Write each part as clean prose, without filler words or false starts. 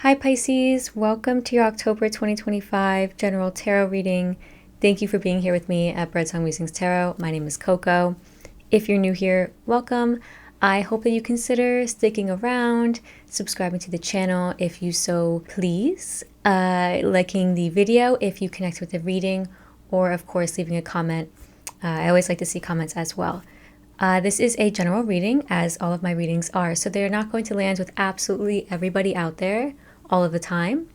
Hi Pisces, welcome to your October 2025 general tarot reading. Thank you for being here with me at Birdsong Musings Tarot. My name is Coco. If you're new here, welcome. I hope that you consider sticking around, subscribing to the channel if you so please, liking the video if you connect with the reading, or of course leaving a comment. I always like to see comments as well. This is a general reading, as all of my readings are, so they're not going to land with absolutely everybody out there all of the time.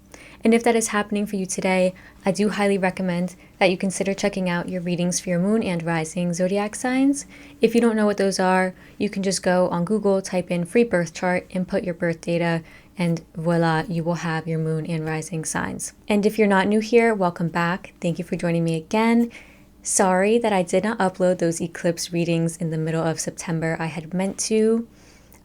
And if that is happening for you today, I do highly recommend that you consider checking out your readings for your moon and rising zodiac signs. If you don't know what those are, you can just go on Google, type in free birth chart, input your birth data, and voila, you will have your moon and rising signs. And if you're not new here, welcome back. Thank you for joining me again. Sorry that I did not upload those eclipse readings in the middle of September. I had meant to.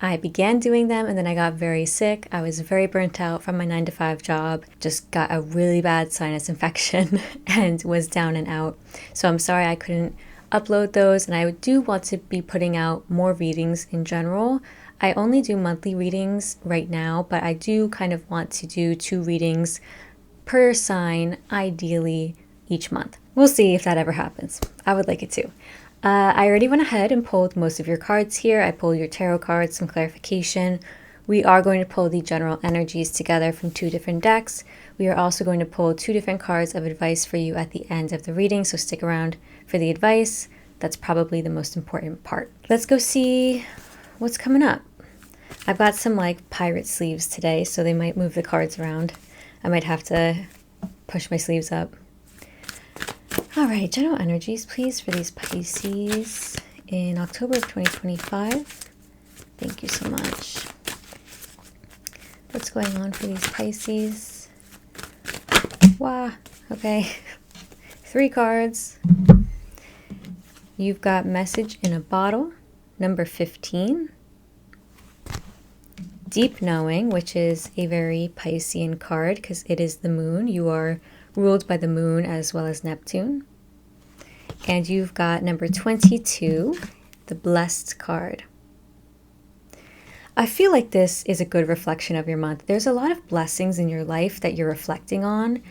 I began doing them and then I got very sick. I was very burnt out from my 9-to-5 job, just got a really bad sinus infection and was down and out. So I'm sorry I couldn't upload those, and I do want to be putting out more readings in general. I only do monthly readings right now, but I do kind of want to do 2 readings per sign, ideally each month. We'll see if that ever happens. I would like it to. I already went ahead and pulled most of your cards here. I pulled your tarot cards, some clarification. We are going to pull the general energies together from 2 different decks. We are also going to pull 2 different cards of advice for you at the end of the reading, so stick around for the advice. That's probably the most important part. Let's go see what's coming up. I've got some like pirate sleeves today, so they might move the cards around. I might have to push my sleeves up. All right, general energies, please, for these Pisces in October of 2025. Thank you so much. What's going on for these Pisces? Wow, okay. 3 cards. You've got message in a bottle, number 15. Deep knowing, which is a very Piscean card because it is the moon. You are ruled by the moon as well as Neptune. And you've got number 22, the blessed card. I feel like this is a good reflection of your month. There's a lot of blessings in your life that you're reflecting on.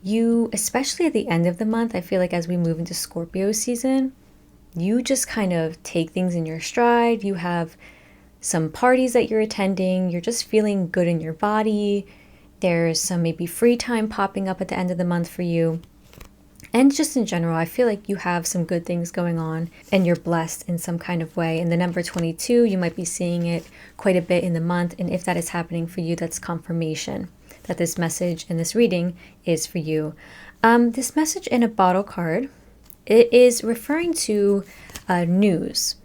You, especially at the end of the month, I feel like as we move into Scorpio season, you just kind of take things in your stride. You have some parties that you're attending. You're just feeling good in your body. There's some maybe free time popping up at the end of the month for you. And just in general, I feel like you have some good things going on and you're blessed in some kind of way. And the number 22, you might be seeing it quite a bit in the month. And if that is happening for you, that's confirmation that this message in this reading is for you. This message in a bottle card, it is referring to news.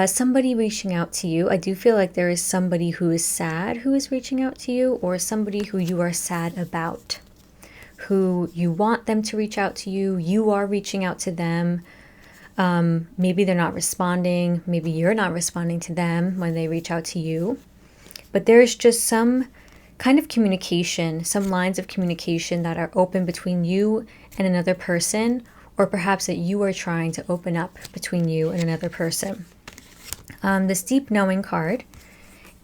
Somebody reaching out to you. I do feel like there is somebody who is sad who is reaching out to you, or somebody who you are sad about, who you want them to reach out to you. You are reaching out to them. Maybe they're not responding. Maybe you're not responding to them when they reach out to you. But there's just some kind of communication, some lines of communication that are open between you and another person, or perhaps that you are trying to open up between you and another person. This deep knowing card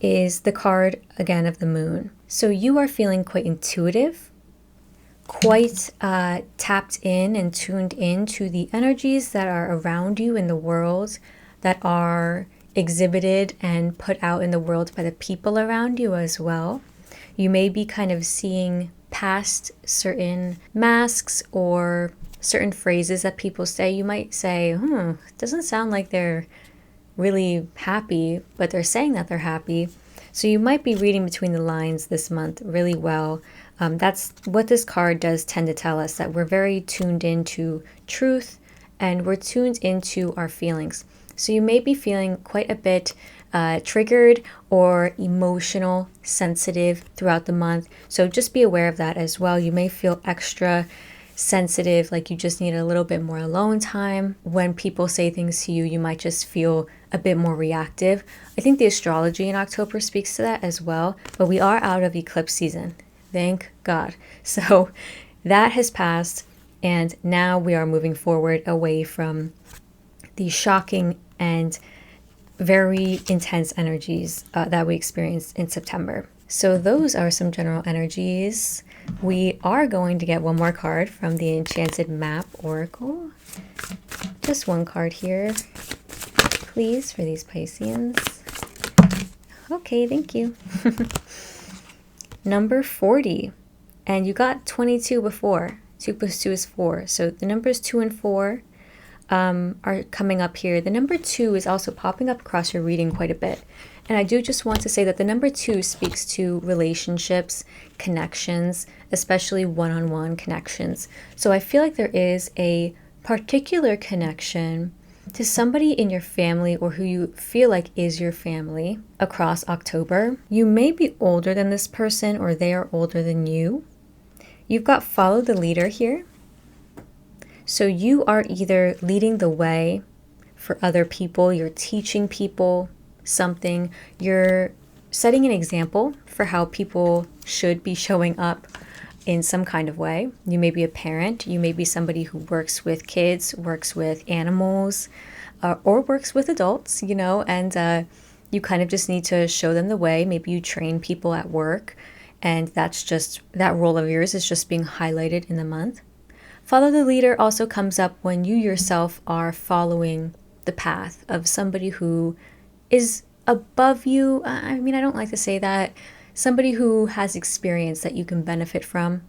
is the card, again, of the moon. So you are feeling quite intuitive, quite tapped in and tuned in to the energies that are around you in the world, that are exhibited and put out in the world by the people around you as well. You may be kind of seeing past certain masks or certain phrases that people say. You might say, it doesn't sound like they're really happy, but they're saying that they're happy. So you might be reading between the lines this month really well. That's what this card does tend to tell us, that we're very tuned into truth and we're tuned into our feelings. So you may be feeling quite a bit triggered or emotional, sensitive throughout the month. So just be aware of that as well. You may feel extra sensitive, like you just need a little bit more alone time. When people say things to you, you might just feel a bit more reactive. I think the astrology in October speaks to that as well, but we are out of eclipse season. Thank God. So that has passed, and now we are moving forward away from the shocking and very intense energies that we experienced in September. So those are some general energies. We are going to get one more card from the Enchanted Map Oracle. Just one card here, please, for these Pisceans. Okay, thank you. Number 40. And you got 22 before. 2 plus 2 is 4. So the numbers 2 and 4 are coming up here. The number 2 is also popping up across your reading quite a bit. And I do just want to say that the number 2 speaks to relationships, connections, especially one-on-one connections. So I feel like there is a particular connection to somebody in your family or who you feel like is your family across October. You may be older than this person or they are older than you. You've got follow the leader here. So you are either leading the way for other people, you're teaching people something, you're setting an example for how people should be showing up in some kind of way. You may be a parent, you may be somebody who works with kids, works with animals, or works with adults, you know, and you kind of just need to show them the way. Maybe you train people at work, and that's just, that role of yours is just being highlighted in the month. Follow the leader also comes up when you yourself are following the path of somebody who is above you. I mean, I don't like to say that. Somebody who has experience that you can benefit from,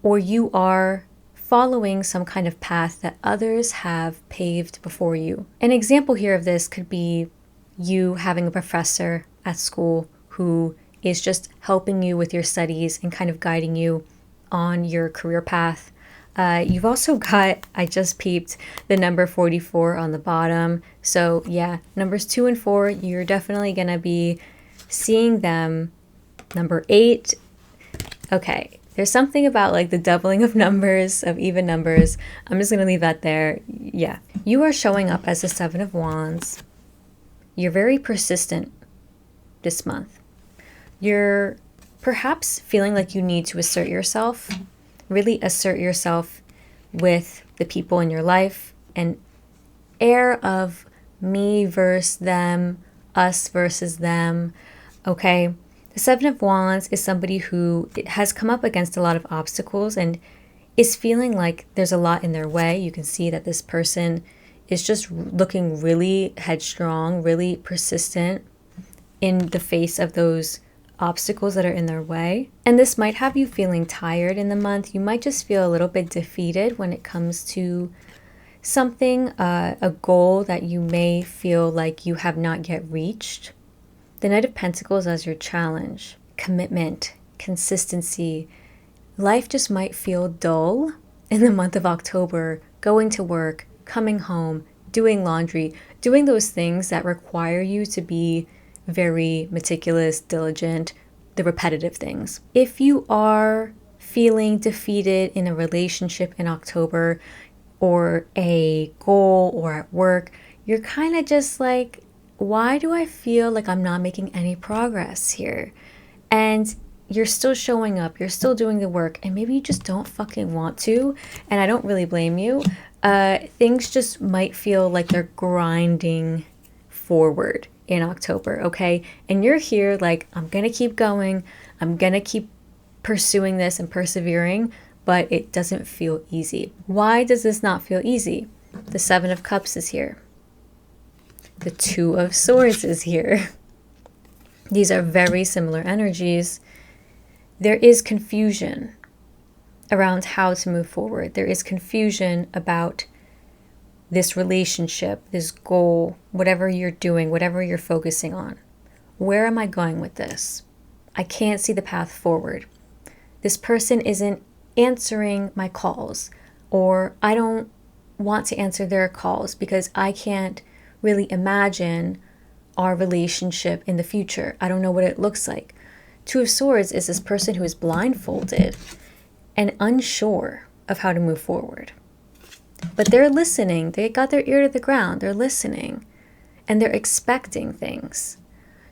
or you are following some kind of path that others have paved before you. An example here of this could be you having a professor at school who is just helping you with your studies and kind of guiding you on your career path. You've also got, I just peeped, the number 44 on the bottom. So yeah, numbers 2 and 4, you're definitely going to be seeing them. Number 8, okay, there's something about like the doubling of numbers, of even numbers. I'm just going to leave that there. Yeah, you are showing up as the 7 of Wands. You're very persistent this month. You're perhaps feeling like you need to assert yourself. Really assert yourself with the people in your life. An air of me versus them, us versus them. Okay, the 7 of Wands is somebody who has come up against a lot of obstacles and is feeling like there's a lot in their way. You can see that this person is just looking really headstrong, really persistent in the face of those obstacles that are in their way. And this might have you feeling tired in the month. You might just feel a little bit defeated when it comes to something, a goal that you may feel like you have not yet reached. The Knight of Pentacles as your challenge, commitment, consistency. Life just might feel dull in the month of October, going to work, coming home, doing laundry, doing those things that require you to be very meticulous, diligent, the repetitive things. If you are feeling defeated in a relationship in October or a goal or at work, you're kind of just like, why do I feel like I'm not making any progress here? And you're still showing up, you're still doing the work, and maybe you just don't fucking want to, and I don't really blame you. Things just might feel like they're grinding forward in October, okay? And you're here like, I'm gonna keep going, I'm gonna keep pursuing this and persevering, but it doesn't feel easy. Why does this not feel easy? The 7 of Cups is here. The 2 of Swords is here. These are very similar energies. There is confusion around how to move forward. There is confusion about this relationship, this goal, whatever you're doing, whatever you're focusing on. Where am I going with this? I can't see the path forward. This person isn't answering my calls, or I don't want to answer their calls because I can't really imagine our relationship in the future. I don't know what it looks like. 2 of Swords is this person who is blindfolded and unsure of how to move forward. But they're listening. They got their ear to the ground. They're listening. And they're expecting things.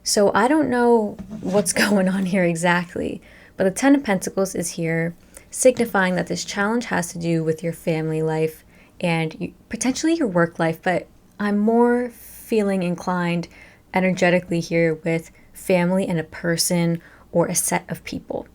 So I don't know what's going on here exactly. But the 10 of Pentacles is here, signifying that this challenge has to do with your family life and potentially your work life. But I'm more feeling inclined energetically here with family and a person or a set of people.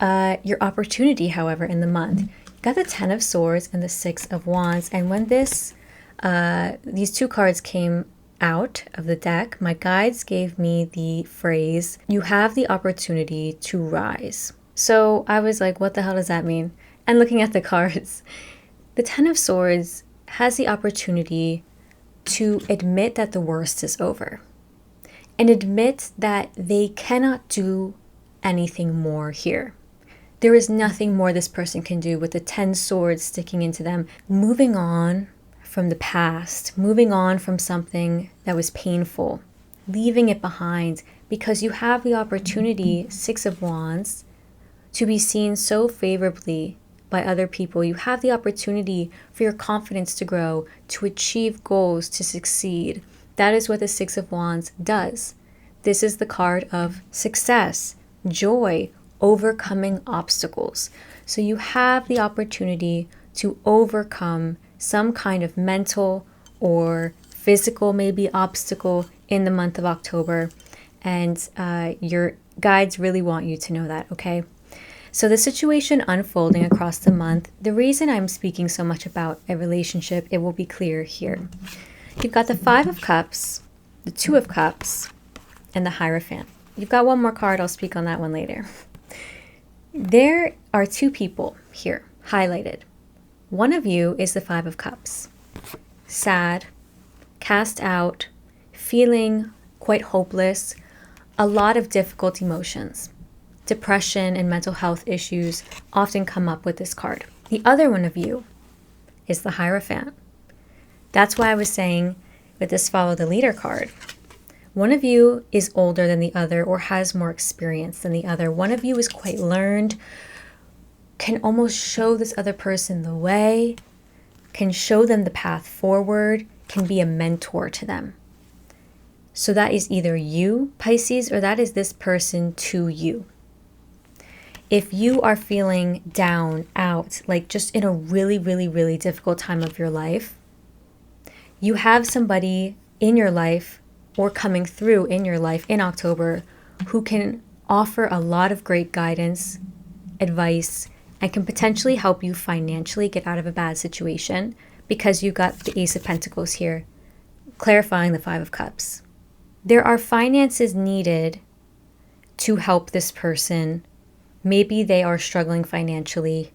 Your opportunity, however, in the month, you got the Ten of Swords and the Six of Wands. And when these two cards came out of the deck, my guides gave me the phrase, you have the opportunity to rise. So I was like, what the hell does that mean? And looking at the cards, the Ten of Swords has the opportunity to admit that the worst is over and admit that they cannot do anything more here. There is nothing more this person can do with the 10 swords sticking into them, moving on from the past, moving on from something that was painful, leaving it behind, because you have the opportunity, Six of Wands, to be seen so favorably by other people. You have the opportunity for your confidence to grow, to achieve goals, to succeed. That is what the Six of Wands does. This is the card of success, joy, overcoming obstacles. So you have the opportunity to overcome some kind of mental or physical maybe obstacle in the month of October. And your guides really want you to know that, okay? So the situation unfolding across the month, the reason I'm speaking so much about a relationship, it will be clear here. You've got the Five of Cups, the Two of Cups, and the Hierophant. You've got one more card, I'll speak on that one later. There are two people here, highlighted. One of you is the Five of Cups. Sad, cast out, feeling quite hopeless, a lot of difficult emotions. Depression and mental health issues often come up with this card. The other one of you is the Hierophant. That's why I was saying with this Follow the Leader card, one of you is older than the other or has more experience than the other. One of you is quite learned, can almost show this other person the way, can show them the path forward, can be a mentor to them. So that is either you, Pisces, or that is this person to you. If you are feeling down, out, like just in a really, really, really difficult time of your life, you have somebody in your life or coming through in your life in October who can offer a lot of great guidance, advice, and can potentially help you financially get out of a bad situation, because you've got the Ace of Pentacles here, clarifying the Five of Cups. There are finances needed to help this person. Maybe they are struggling financially,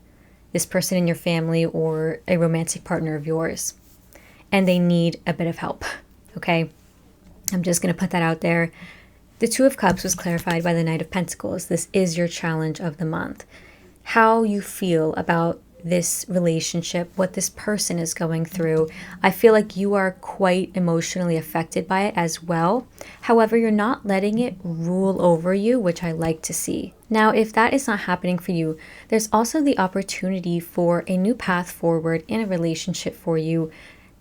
this person in your family or a romantic partner of yours, and they need a bit of help, okay? I'm just going to put that out there. The Two of Cups was clarified by the Knight of Pentacles. This is your challenge of the month. How you feel about this relationship, what this person is going through. I feel like you are quite emotionally affected by it as well. However, you're not letting it rule over you, which I like to see. Now, if that is not happening for you, there's also the opportunity for a new path forward in a relationship for you,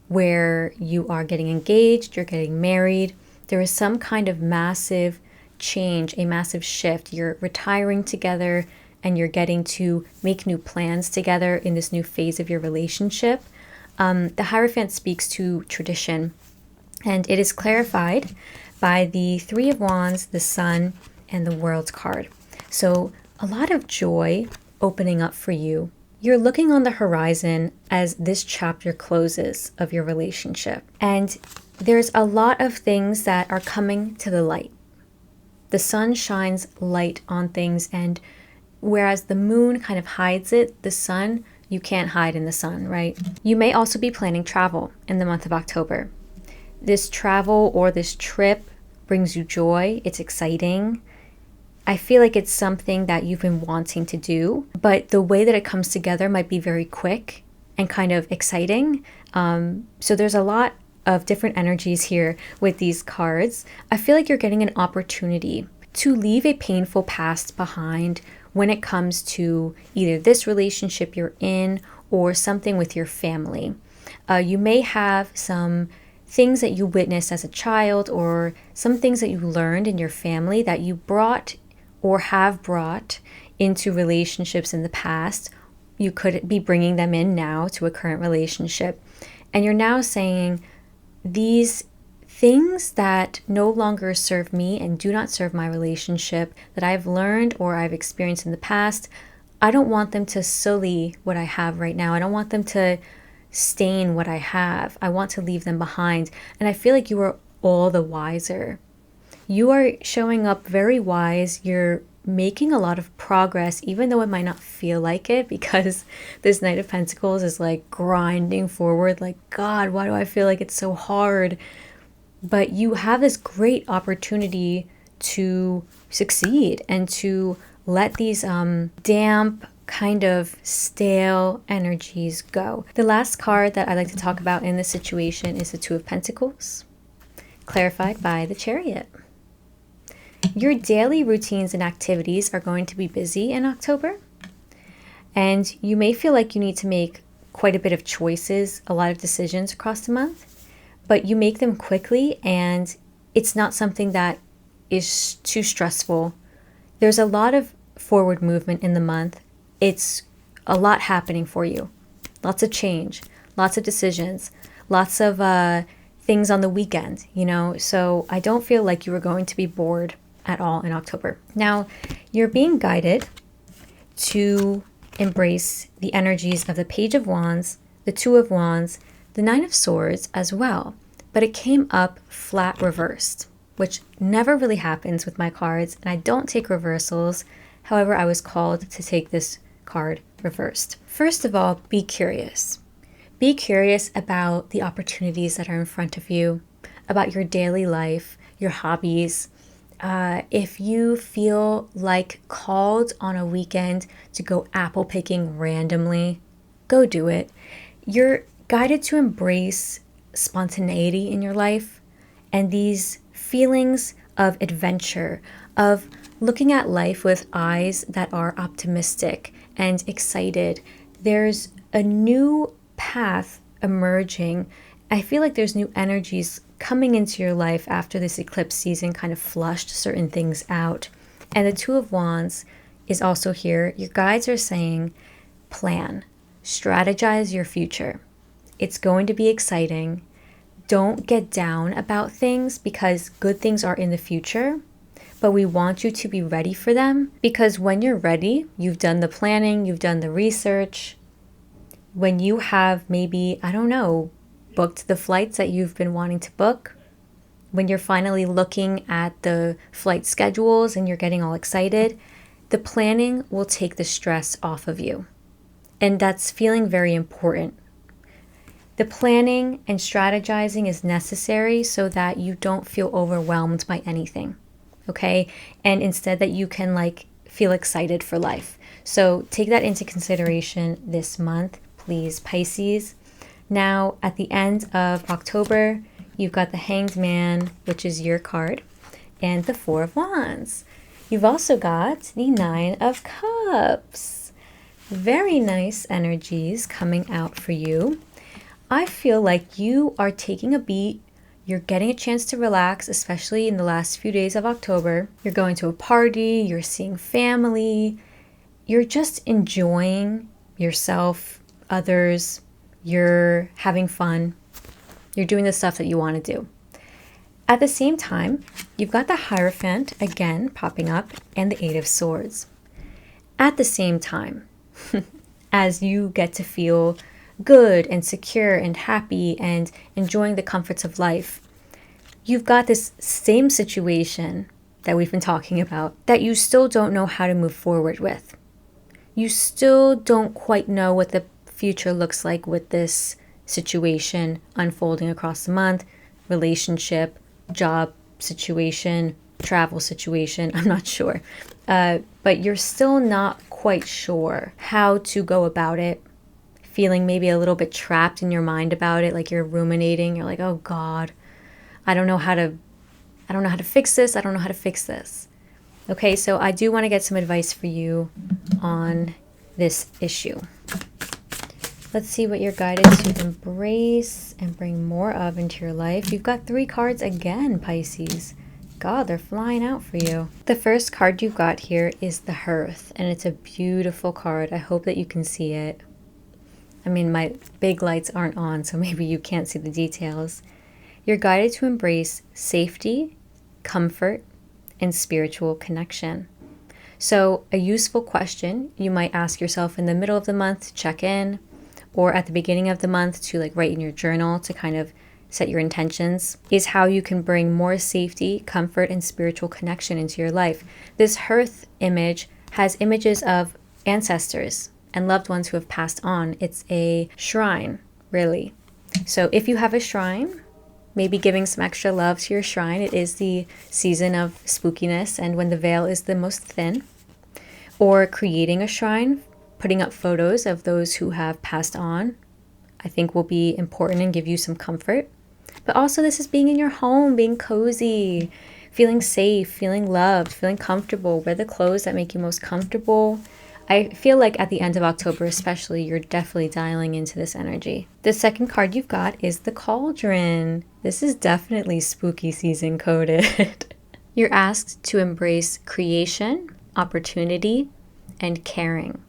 where you are getting engaged, you're getting married, there is some kind of massive change, a massive shift. You're retiring together and you're getting to make new plans together in this new phase of your relationship. The Hierophant speaks to tradition, and it is clarified by the Three of Wands, the Sun, and the World card. So a lot of joy opening up for you. You're looking on the horizon as this chapter closes of your relationship. And there's a lot of things that are coming to the light. The sun shines light on things, and whereas the moon kind of hides it, the sun, you can't hide in the sun, right? You may also be planning travel in the month of October. This travel or this trip brings you joy. It's exciting. I feel like it's something that you've been wanting to do, but the way that it comes together might be very quick and kind of exciting. So there's a lot of different energies here with these cards. I feel like you're getting an opportunity to leave a painful past behind when it comes to either this relationship you're in or something with your family. You may have some things that you witnessed as a child or some things that you learned in your family that you brought or have brought into relationships in the past. You could be bringing them in now to a current relationship. And you're now saying, these things that no longer serve me and do not serve my relationship that I've learned or I've experienced in the past, I don't want them to sully what I have right now. I don't want them to stain what I have. I want to leave them behind. And I feel like you are all the wiser. You are showing up very wise. You're making a lot of progress, even though it might not feel like it, because this Knight of Pentacles is like grinding forward. Like, God, why do I feel like it's so hard? But you have this great opportunity to succeed and to let these damp, kind of stale energies go. The last card that I'd like to talk about in this situation is the Two of Pentacles, clarified by the Chariot. Your daily routines and activities are going to be busy in October, and you may feel like you need to make quite a bit of choices, a lot of decisions across the month, but you make them quickly and it's not something that is too stressful. There's a lot of forward movement in the month. It's a lot happening for you. Lots of change, lots of decisions, lots of things on the weekend, you know? So I don't feel like you are going to be bored at all in October. Now, you're being guided to embrace the energies of the Page of Wands, the Two of Wands, the Nine of Swords as well. But it came up flat reversed, which never really happens with my cards, and I don't take reversals. However, I was called to take this card reversed. First of all, be curious. Be curious about the opportunities that are in front of you, about your daily life, your hobbies. If you feel like called on a weekend to go apple picking randomly, go do it. You're guided to embrace spontaneity in your life and these feelings of adventure, of looking at life with eyes that are optimistic and excited. There's a new path emerging. I feel like there's new energies coming into your life after this eclipse season kind of flushed certain things out. And the Two of Wands is also here. Your guides are saying, plan, strategize your future. It's going to be exciting. Don't get down about things because good things are in the future, but we want you to be ready for them because when you're ready, you've done the planning, you've done the research. When you have maybe, I don't know, booked the flights that you've been wanting to book, when you're finally looking at the flight schedules and you're getting all excited, the planning will take the stress off of you. And that's feeling very important. The planning and strategizing is necessary so that you don't feel overwhelmed by anything, okay? And instead that you can like feel excited for life. So take that into consideration this month, please, Pisces. Now, at the end of October, you've got the Hanged Man, which is your card, and the Four of Wands. You've also got the Nine of Cups. Very nice energies coming out for you. I feel like you are taking a beat. You're getting a chance to relax, especially in the last few days of October. You're going to a party, you're seeing family, you're just enjoying yourself, others, you're having fun, you're doing the stuff that you want to do. At the same time, you've got the Hierophant again popping up and the Eight of Swords. At the same time, as you get to feel good and secure and happy and enjoying the comforts of life, you've got this same situation that we've been talking about that you still don't know how to move forward with. You still don't quite know what the future looks like with this situation unfolding across the month, relationship, job situation, travel situation, I'm not sure. But you're still not quite sure how to go about it, feeling maybe a little bit trapped in your mind about it, like you're ruminating, you're like, oh God, I don't know how to fix this, I don't know how to fix this. Okay, so I do want to get some advice for you on this issue. Let's see what you're guided to embrace and bring more of into your life. You've got 3 cards again, Pisces. God, they're flying out for you. The first card you've got here is the Hearth, and it's a beautiful card. I hope that you can see it. I mean, my big lights aren't on, so maybe you can't see the details. You're guided to embrace safety, comfort, and spiritual connection. So a useful question you might ask yourself in the middle of the month to check in, or at the beginning of the month to like write in your journal to kind of set your intentions, is how you can bring more safety, comfort, and spiritual connection into your life. This hearth image has images of ancestors and loved ones who have passed on. It's a shrine, really. So if you have a shrine, maybe giving some extra love to your shrine. It is the season of spookiness and when the veil is the most thin. Or creating a shrine, putting up photos of those who have passed on, I think will be important and give you some comfort. But also this is being in your home, being cozy, feeling safe, feeling loved, feeling comfortable. Wear the clothes that make you most comfortable. I feel like at the end of October especially, you're definitely dialing into this energy. The second card you've got is the Cauldron. This is definitely spooky season coded. You're asked to embrace creation, opportunity, and caring.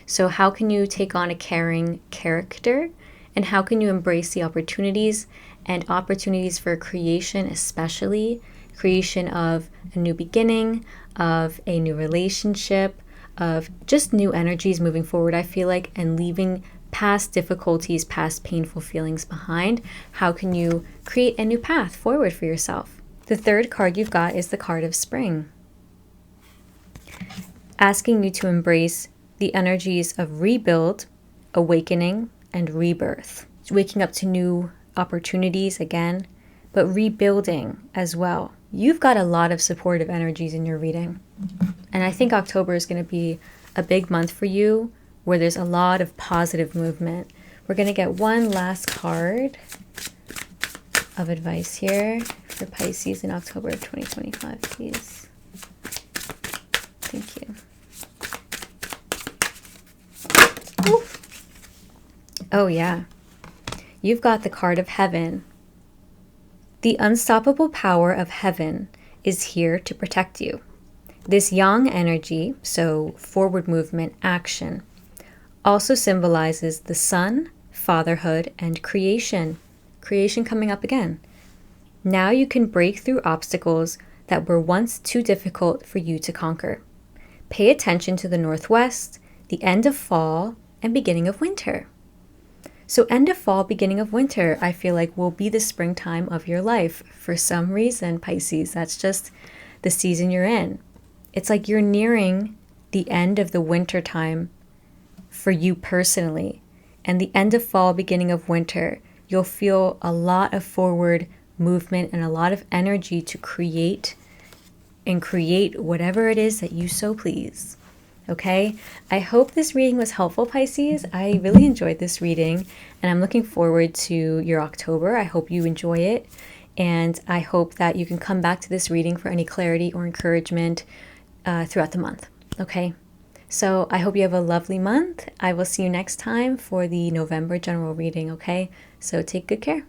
So how can you take on a caring character? And how can you embrace the opportunities and opportunities for creation, especially creation of a new beginning, of a new relationship, of just new energies moving forward, I feel like, and leaving past difficulties, past painful feelings behind. How can you create a new path forward for yourself? The third card you've got is the card of Spring, asking you to embrace the energies of rebuild, awakening, and rebirth. Waking up to new opportunities again, but rebuilding as well. You've got a lot of supportive energies in your reading. And I think October is going to be a big month for you where there's a lot of positive movement. We're going to get one last card of advice here for Pisces in October of 2025, please. Thank you. Ooh. Oh, yeah. You've got the card of Heaven. The unstoppable power of heaven is here to protect you. This yang energy, so forward movement, action, also symbolizes the sun, fatherhood, and creation. Creation coming up again. Now you can break through obstacles that were once too difficult for you to conquer. Pay attention to the northwest, the end of fall, and beginning of winter. So end of fall, beginning of winter, I feel like will be the springtime of your life. For some reason, Pisces, that's just the season you're in. It's like you're nearing the end of the winter time for you personally. And the end of fall, beginning of winter, you'll feel a lot of forward movement and a lot of energy to create whatever it is that you so please. Okay, I hope this reading was helpful, Pisces. I really enjoyed this reading and I'm looking forward to your October. I hope you enjoy it and I hope that you can come back to this reading for any clarity or encouragement throughout the month. Okay, so I hope you have a lovely month. I will see you next time for the November general reading. Okay, so take good care.